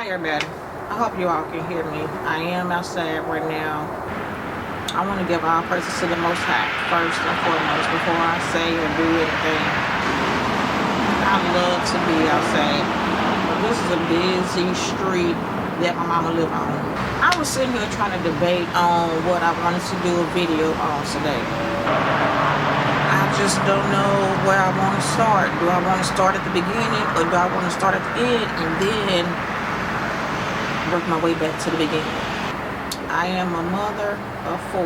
everybody. I hope you all can hear me. I am outside right now. I want to give all praises to the Most High first and foremost before I say or do anything. I love to be outside. But this is a busy street that my mama live on. I was sitting here trying to debate on what I wanted to do a video on today. I just don't know where I want to start. Do I want to start at the beginning or do I want to start at the end and then work my way back to the beginning? I am a mother of 4,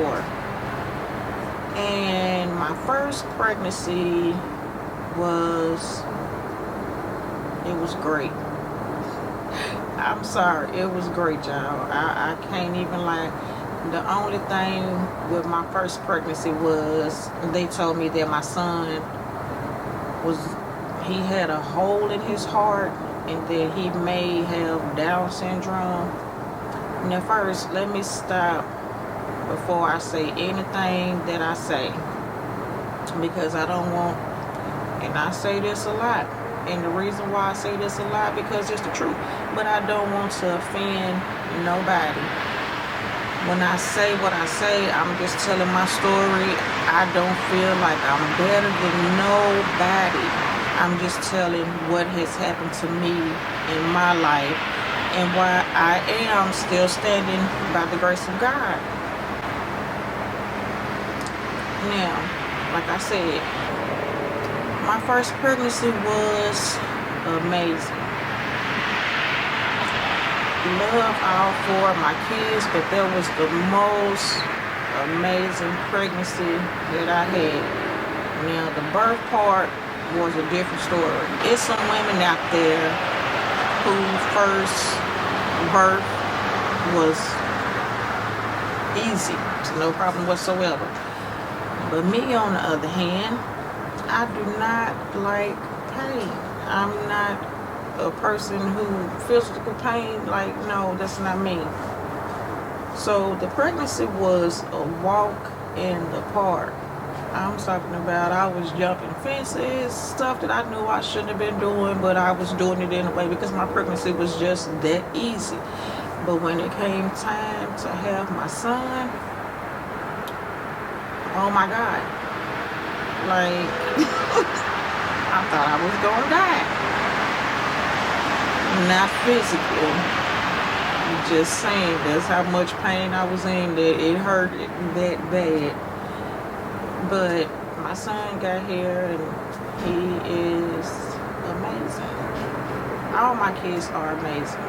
and my first pregnancy was great. I'm sorry, it was great, y'all. I can't even lie. The only thing with my first pregnancy was they told me that my son he had a hole in his heart and that he may have Down syndrome. Now first, let me stop before I say anything that I say, because I don't want, and I say this a lot, and the reason why I say this a lot because it's the truth, but I don't want to offend nobody. When I say what I say, I'm just telling my story. I don't feel like I'm better than nobody. I'm just telling what has happened to me in my life and why I am still standing by the grace of God. Now, like I said, my first pregnancy was amazing. Love all 4 of my kids, but that was the most amazing pregnancy that I had. Now, the birth part was a different story. It's some women out there who first birth was easy, no problem whatsoever. But me, on the other hand, I do not like pain. I'm not a person who physical pain, like, no, that's not me. So the pregnancy was a walk in the park. I'm talking about I was jumping fences, stuff that I knew I shouldn't have been doing, but I was doing it anyway because my pregnancy was just that easy. But when it came time to have my son, oh my God, like I thought I was gonna die. Not physically, just saying that's how much pain I was in, that it hurt that bad. But my son got here and he is amazing. All my kids are amazing.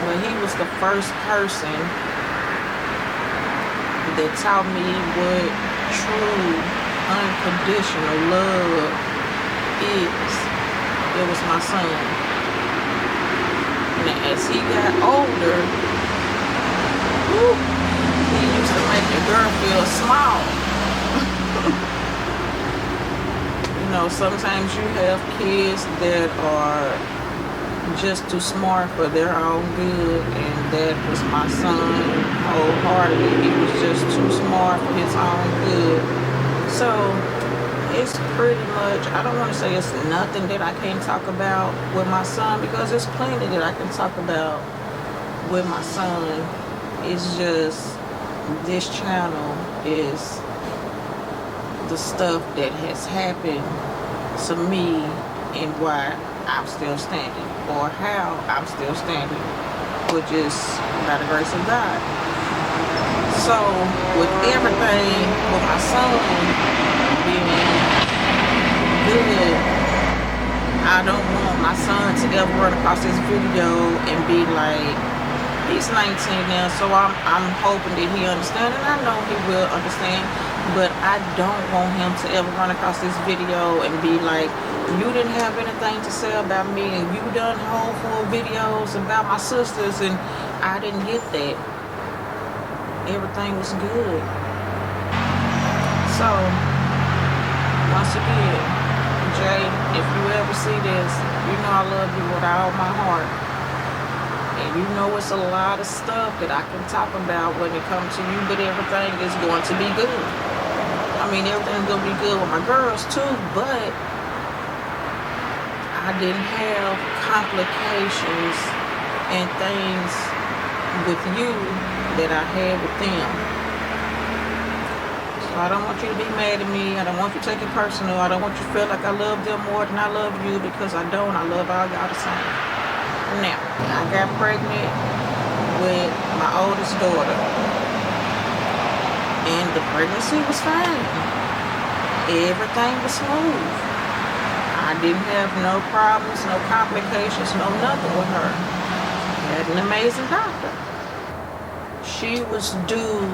But he was the first person that taught me what true unconditional love is. It was my son. And as he got older, he used to make the girl feel small. You know, sometimes you have kids that are just too smart for their own good, and that was my son wholeheartedly. He was just too smart for his own good. So it's pretty much, I don't want to say it's nothing that I can't talk about with my son, because there's plenty that I can talk about with my son. It's just this channel is the stuff that has happened to me and why I'm still standing, or how I'm still standing, which is by the grace of God. So with everything, with my son being good, I don't want my son to ever run across this video and be like, he's 19 now, so I'm hoping that he understands, and I know he will understand, but I don't want him to ever run across this video and be like, you didn't have anything to say about me, and you done whole full videos about my sisters, and I didn't get that. Everything was good. So, once again, Jay, if you ever see this, you know I love you with all my heart. And you know it's a lot of stuff that I can talk about when it comes to you, but everything is going to be good. I mean, everything's going to be good with my girls too, but I didn't have complications and things with you that I had with them. So I don't want you to be mad at me. I don't want you to take it personal. I don't want you to feel like I love them more than I love you, because I don't. I love all y'all the same. Now, I got pregnant with my oldest daughter, and the pregnancy was fine. Everything was smooth. I didn't have no problems, no complications, no nothing with her. I had an amazing doctor. She was due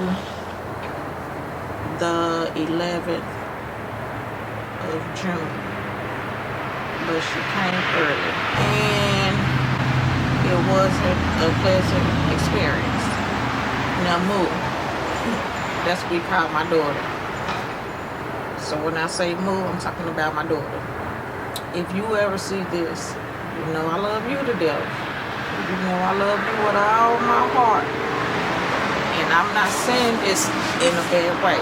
the 11th of June, but she came early, and it wasn't a pleasant experience. Now, Moo, that's what we call my daughter. So when I say Moo, I'm talking about my daughter. If you ever see this, you know I love you to death. You know I love you with all my heart. And I'm not saying this in a bad way.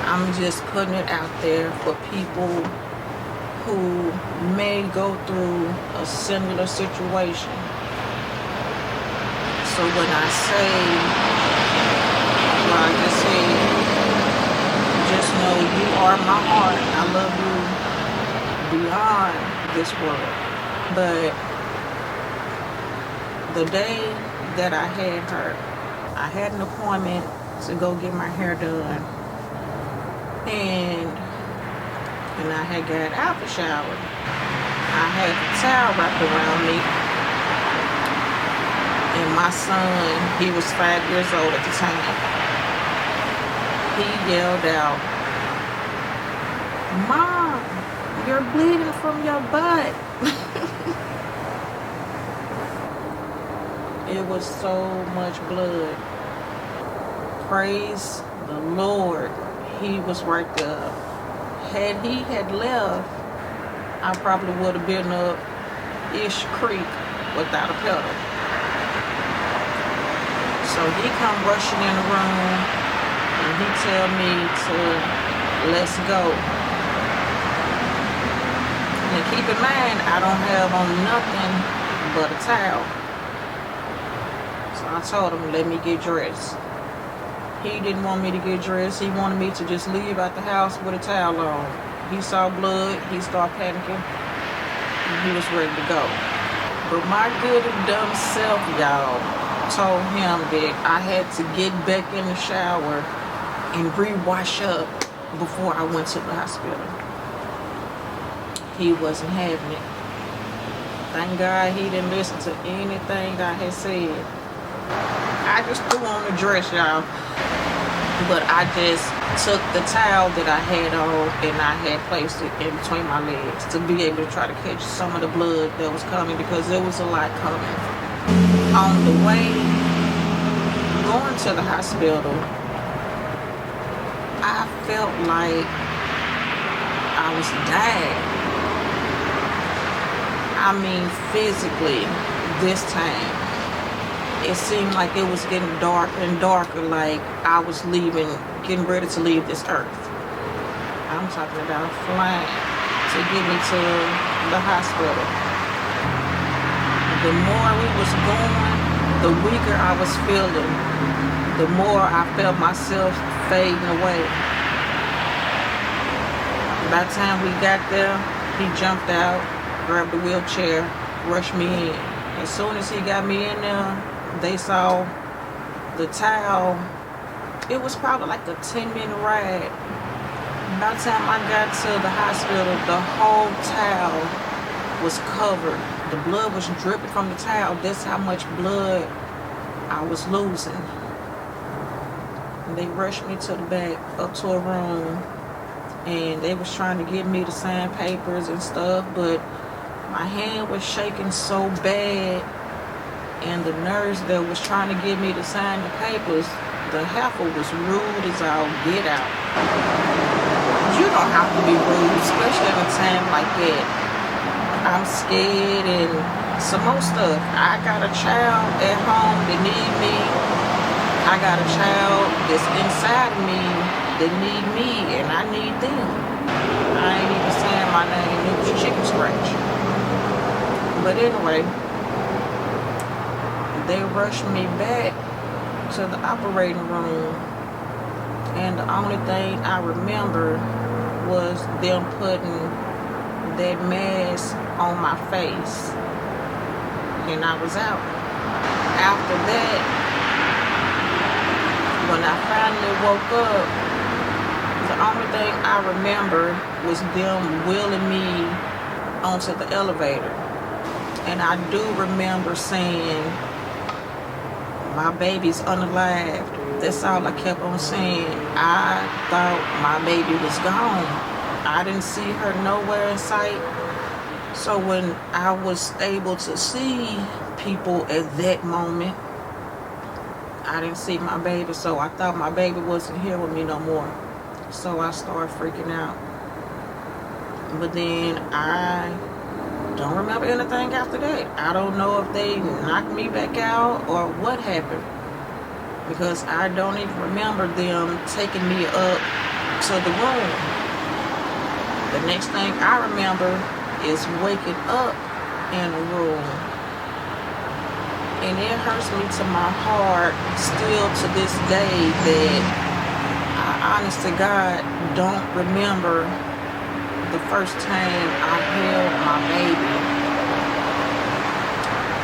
I'm just putting it out there for people who may go through a similar situation. So when I say what I just said, just know you are my heart. I love you beyond this world. But the day that I had her, I had an appointment to go get my hair done, and I had got out the shower. I had the towel wrapped around me, and my son, he was 5 years old at the time, he yelled out, "Mom, you're bleeding from your butt." It was so much blood. Praise the Lord, he was right there. Had he had left, I probably would have been up Ish Creek without a pedal. So he come rushing in the room, and he tell me to let's go. And keep in mind, I don't have on nothing but a towel. So I told him, let me get dressed. He didn't want me to get dressed. He wanted me to just leave out the house with a towel on. He saw blood. He started panicking. And he was ready to go. But my good and dumb self, y'all, told him that I had to get back in the shower and re-wash up before I went to the hospital. He wasn't having it. Thank God he didn't listen to anything that I had said. I just threw on the dress, y'all. But I just took the towel that I had on and I had placed it in between my legs to be able to try to catch some of the blood that was coming, because there was a lot coming. On the way going to the hospital, I felt like I was dying. I mean, physically, this time. It seemed like it was getting darker and darker, like I was getting ready to leave this earth. I'm talking about flying to get me to the hospital. The more we was going, the weaker I was feeling. The more I felt myself fading away. By the time we got there, he jumped out, grabbed the wheelchair, rushed me in. As soon as he got me in there, they saw the towel. It was probably like a 10-minute ride. By the time I got to the hospital, the whole towel was covered. The blood was dripping from the towel. That's how much blood I was losing. And they rushed me to the back, up to a room, and they was trying to get me to sign papers and stuff, but my hand was shaking so bad. And the nurse that was trying to get me to sign the papers, the heifer was rude as all get out. You don't have to be rude, especially at a time like that. I'm scared and some more stuff. I got a child at home that need me. I got a child that's inside of me that need me, and I need them. I ain't even saying my name. It was chicken scratch. But anyway, they rushed me back to the operating room, and the only thing I remember was them putting that mask on my face, and I was out. After that, when I finally woke up, the only thing I remember was them wheeling me onto the elevator. And I do remember saying, my baby's unalived. That's all I kept on saying. I thought my baby was gone. I didn't see her nowhere in sight. So when I was able to see people at that moment, I didn't see my baby. So I thought my baby wasn't here with me no more. So I started freaking out. But then I don't remember anything after that. I don't know if they knocked me back out or what happened, because I don't even remember them taking me up to the room. The next thing I remember is waking up in a room. And it hurts me to my heart still to this day that I honest to God don't remember the first time I held my baby.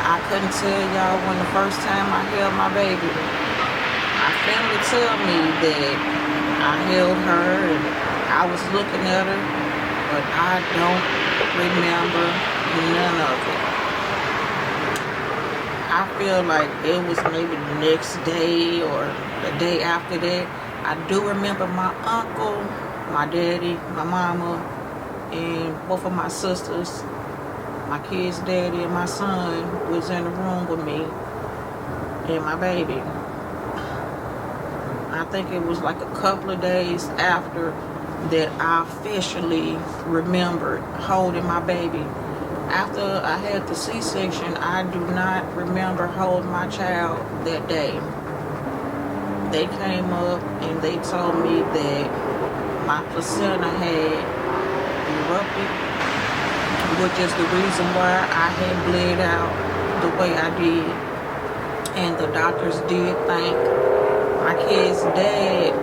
I couldn't tell y'all when the first time I held my baby. My family tell me that I held her and I was looking at her, but I don't remember none of it. I feel like it was maybe the next day or the day after that. I do remember my uncle, my daddy, my mama, and both of my sisters, my kid's daddy and my son was in the room with me and my baby. I think it was like a couple of days after that I officially remembered holding my baby. After I had the C-section, I do not remember holding my child that day. They came up and they told me that my placenta had erupted, which is the reason why I had bled out the way I did. And the doctors did thank my kid's dad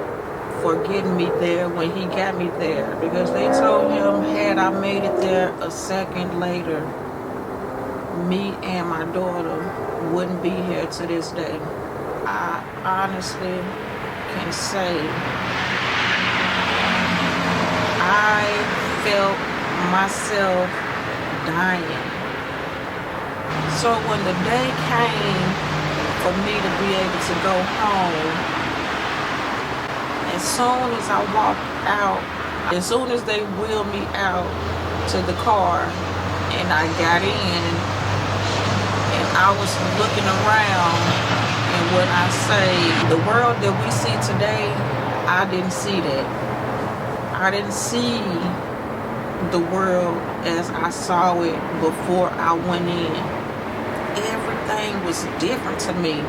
for getting me there when he got me there, because they told him had I made it there a second later, me and my daughter wouldn't be here to this day. I honestly can say I felt myself dying. So when the day came for me to be able to go home, as soon as I walked out, as soon as they wheeled me out to the car and I got in and I was looking around, and when I say the world that we see today, I didn't see that. I didn't see the world as I saw it before I went in. Everything was different to me.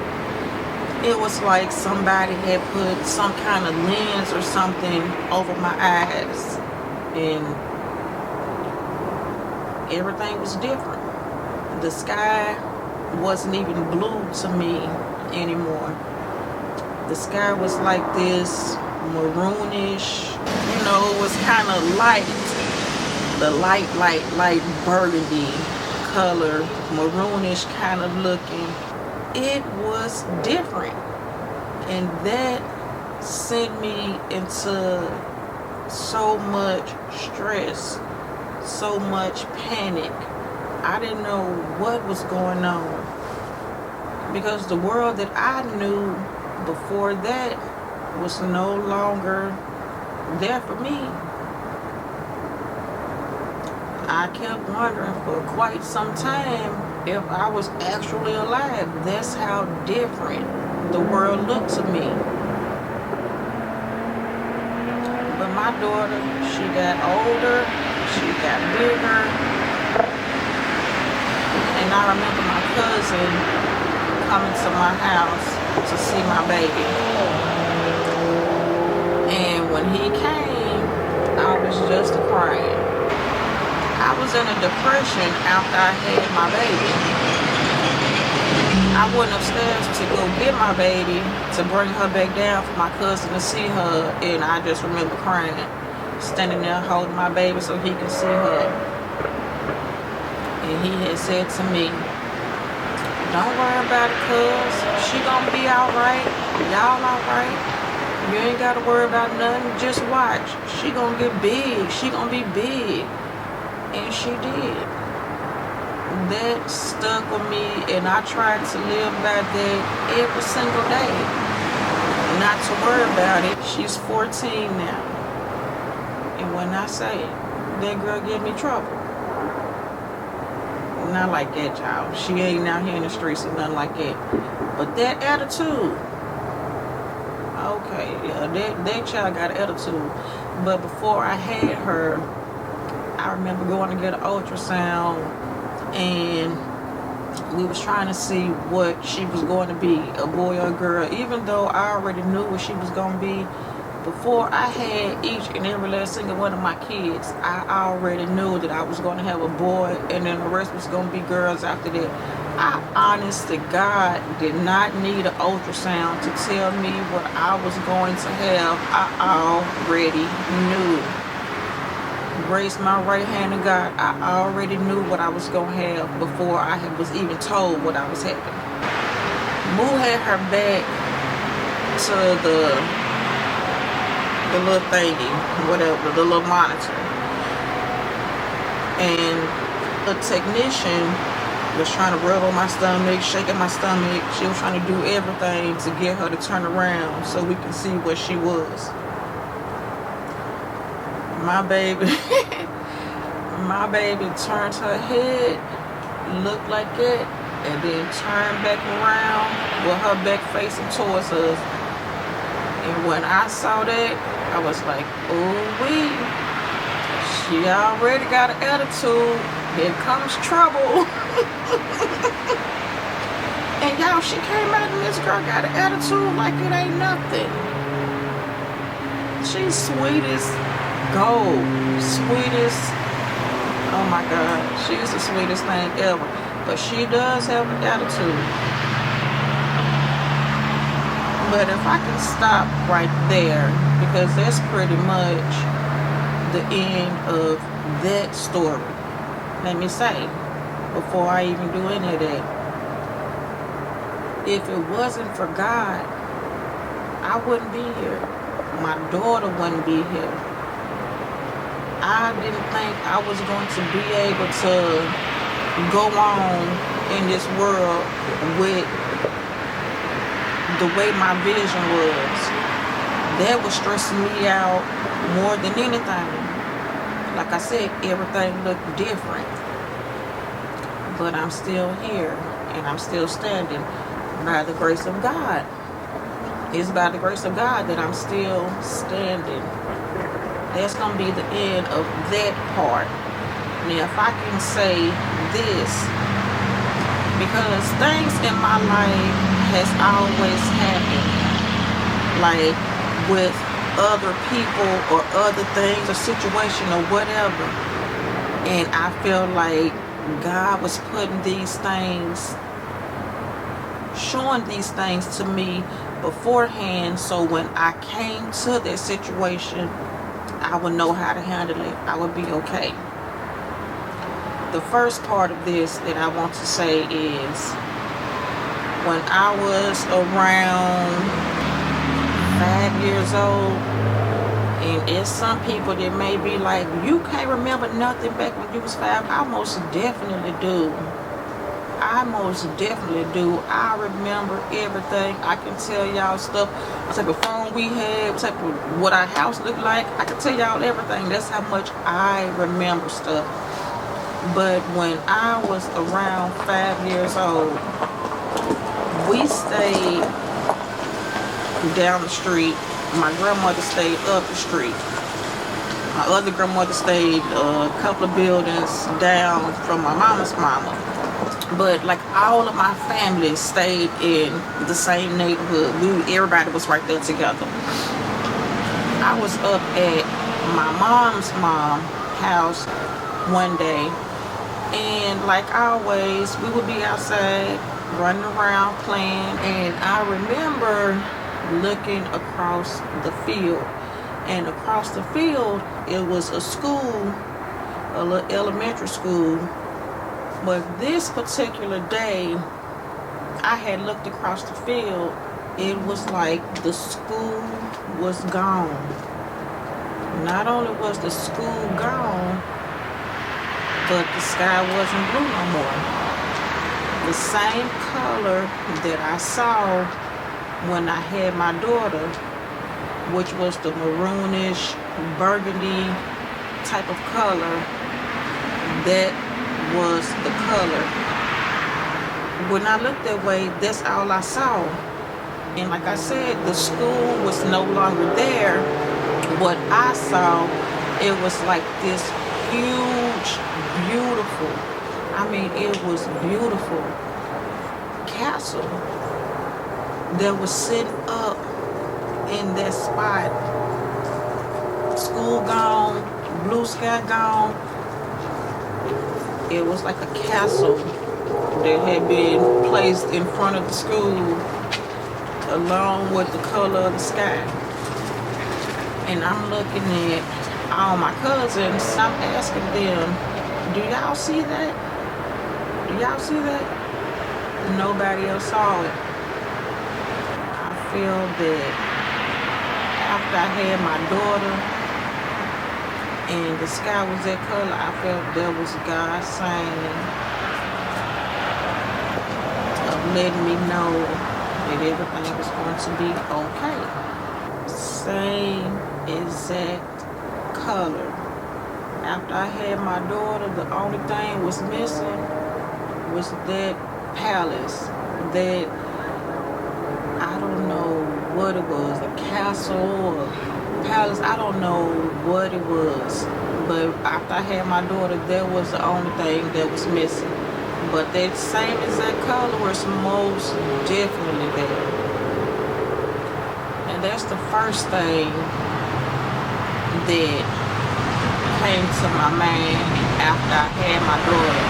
It was like somebody had put some kind of lens or something over my eyes, and everything was different. The sky wasn't even blue to me anymore. The sky was like this maroonish, it was kind of light. The light burgundy color, maroonish kind of looking. It was different, and that sent me into so much stress, so much panic. I didn't know what was going on, because the world that I knew before that was no longer there for me. I kept wondering for quite some time if I was actually alive. That's how different the world looked to me. But my daughter, she got older, she got bigger, and I remember my cousin coming to my house to see my baby. And when he came, I was just crying. I was in a depression after I had my baby. I went upstairs to go get my baby to bring her back down for my cousin to see her, and I just remember crying, standing there holding my baby so he can see her. And he had said to me, "Don't worry about it, cuz she gonna be alright. Y'all alright. You ain't gotta worry about nothing. Just watch. She gonna get big. She gonna be big." And she did. That stuck with me, and I tried to live by that every single day. Not to worry about it. She's 14 now. And when I say that girl give me trouble, not like that, child. She ain't out here in the streets or nothing like that. But that attitude, okay, yeah, that child got attitude. But before I had her, I remember going to get an ultrasound, and we was trying to see what she was going to be, a boy or a girl, even though I already knew what she was going to be. Before I had each and every last single one of my kids, I already knew that I was going to have a boy, and then the rest was going to be girls after that. I honest to God did not need an ultrasound to tell me what I was going to have. I already knew. Raised my right hand to God. I already knew what I was going to have before I was even told what I was having. Moo had her back to the little thingy, whatever, the little monitor. And the technician was trying to rub on my stomach, shaking my stomach. She was trying to do everything to get her to turn around so we can see what she was. My baby, my baby turned her head, looked like it, and then turned back around with her back facing towards us. And when I saw that, I was like, "Oh, she already got an attitude. Here comes trouble." And y'all, she came out and this girl got an attitude like it ain't nothing. She's sweet as gold, sweetest. Oh my God, she's the sweetest thing ever. But she does have an attitude. But if I can stop right there, because that's pretty much the end of that story. Let me say, before I even do any of that, if it wasn't for God, I wouldn't be here. My daughter wouldn't be here. I didn't think I was going to be able to go on in this world with the way my vision was. That was stressing me out more than anything. Like I said, everything looked different. But I'm still here, and I'm still standing by the grace of God. It's by the grace of God that I'm still standing. That's going to be the end of that part. Now, if I can say this, because things in my life has always happened, like with other people or other things or situation or whatever, and I feel like God was putting these things, showing these things to me beforehand, so when I came to that situation, I would know how to handle it. I would be okay. The first part of this that I want to say is, when I was around 5 years old, and it's some people that may be like, "You can't remember nothing back when you was 5." I most definitely do. I most definitely do. I remember everything. I can tell y'all stuff, what type of phone we had, what our house looked like. I can tell y'all everything. That's how much I remember stuff. But when I was around 5 years old, we stayed down the street. My grandmother stayed up the street. My other grandmother stayed a couple of buildings down from my mama's mama. But like all of my family stayed in the same neighborhood. Everybody was right there together. I was up at my mom's house one day, and like always, we would be outside running around playing. And I remember looking across the field. And across the field, it was a school, a little elementary school. But this particular day, I had looked across the field. It was like the school was gone. Not only was the school gone, but the sky wasn't blue no more. The same color that I saw when I had my daughter, which was the maroonish, burgundy type of color, that was the color. When I looked that way, that's all I saw. And like I said, the school was no longer there. What I saw, it was like this huge, beautiful, I mean, it was beautiful castle that was sitting up in that spot. School gone, blue sky gone. It was like a castle that had been placed in front of the school along with the color of the sky. And I'm looking at all my cousins. I'm asking them, do y'all see that? Do y'all see that? Nobody else saw it. I feel that after I had my daughter and the sky was that color, I felt that was God saying, of letting me know that everything was going to be okay. Same exact color. After I had my daughter, the only thing was missing was that palace, that, I don't know what it was, a castle or palace, I don't know what it was. But after I had my daughter, that was the only thing that was missing. But that same exact color was most definitely there. And that's the first thing that came to my mind after I had my daughter.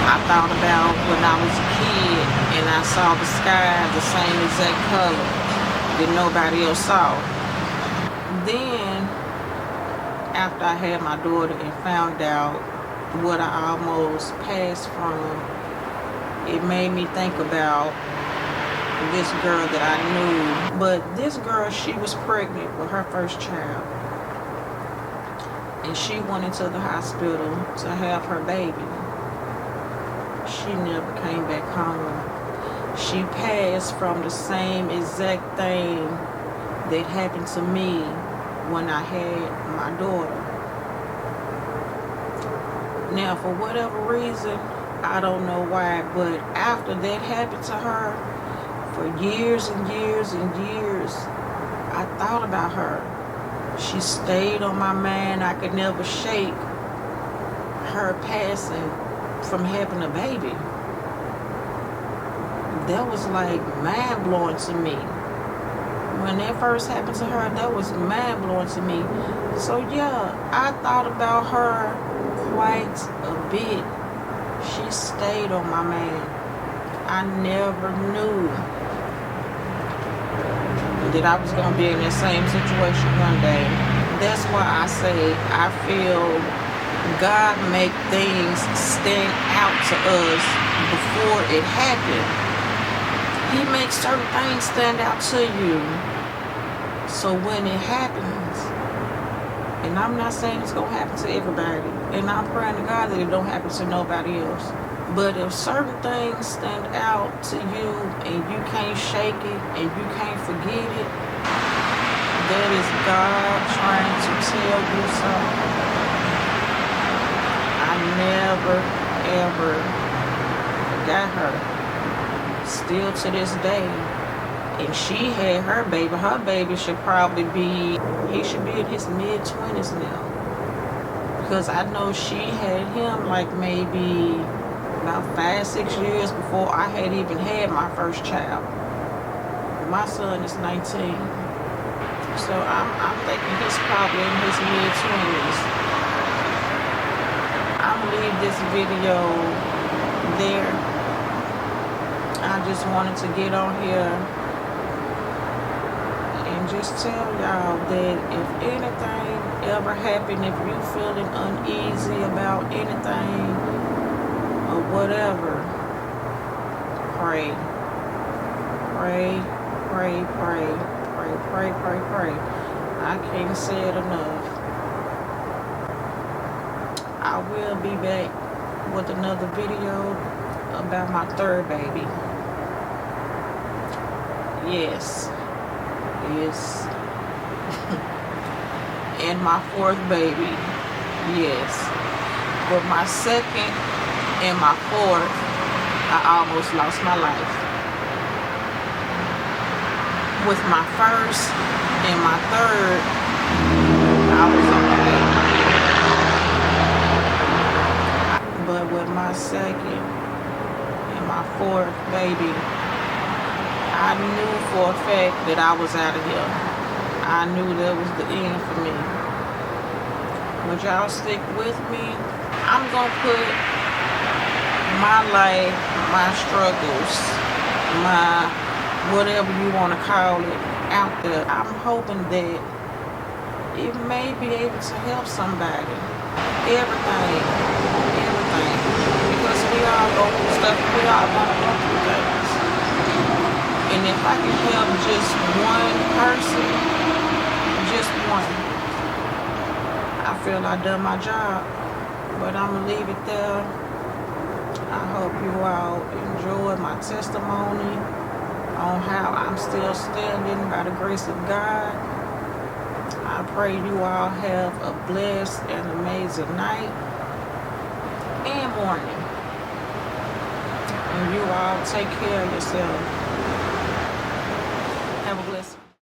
I thought about when I was a kid and I saw the sky the same exact color that nobody else saw. Then, after I had my daughter and found out what I almost passed from, it made me think about this girl that I knew. But this girl, she was pregnant with her first child. And she went into the hospital to have her baby. She never came back home. She passed from the same exact thing that happened to me when I had my daughter. Now, for whatever reason, I don't know why, but after that happened to her, for years and years and years, I thought about her. She stayed on my mind. I could never shake her passing from having a baby. That was like mind-blowing to me. When that first happened to her, that was mind-blowing to me. So yeah, I thought about her quite a bit. She stayed on my mind. I never knew that I was going to be in that same situation one day. That's why I say I feel God make things stand out to us before it happened. He makes certain things stand out to you. So when it happens, and I'm not saying it's going to happen to everybody, and I'm praying to God that it don't happen to nobody else. But if certain things stand out to you and you can't shake it and you can't forget it, that is God trying to tell you something. I never, ever got her. Still to this day. And she had her baby. Her baby should probably be, he should be in his mid-20s now. Because I know she had him like maybe about 5-6 years before I had even had my first child. My son is 19. So I'm thinking he's probably in his mid-20s. I'm gonna leave this video there. I I just wanted to get on here and just tell y'all that if anything ever happened, if you feeling uneasy about anything or whatever, pray. Pray, pray, pray, pray, pray, pray, pray. I can't say it enough. I will be back with another video about my third baby. Yes. Yes. And my fourth baby. Yes. But my second and my fourth, I almost lost my life. With my first and my third, I was okay. But with my second and my fourth baby, I knew for a fact that I was out of here. I knew that was the end for me. Would y'all stick with me? I'm gonna put my life, my struggles, my whatever you want to call it, out there. I'm hoping that it may be able to help somebody. Everything. Because we all go through stuff, we all gonna go through things. And if I can help just one person, just one, I feel I've done my job. But I'm gonna leave it there. I hope you all enjoy my testimony on how I'm still standing by the grace of God. I pray you all have a blessed and amazing night and morning. And you all take care of yourself. Have a blessed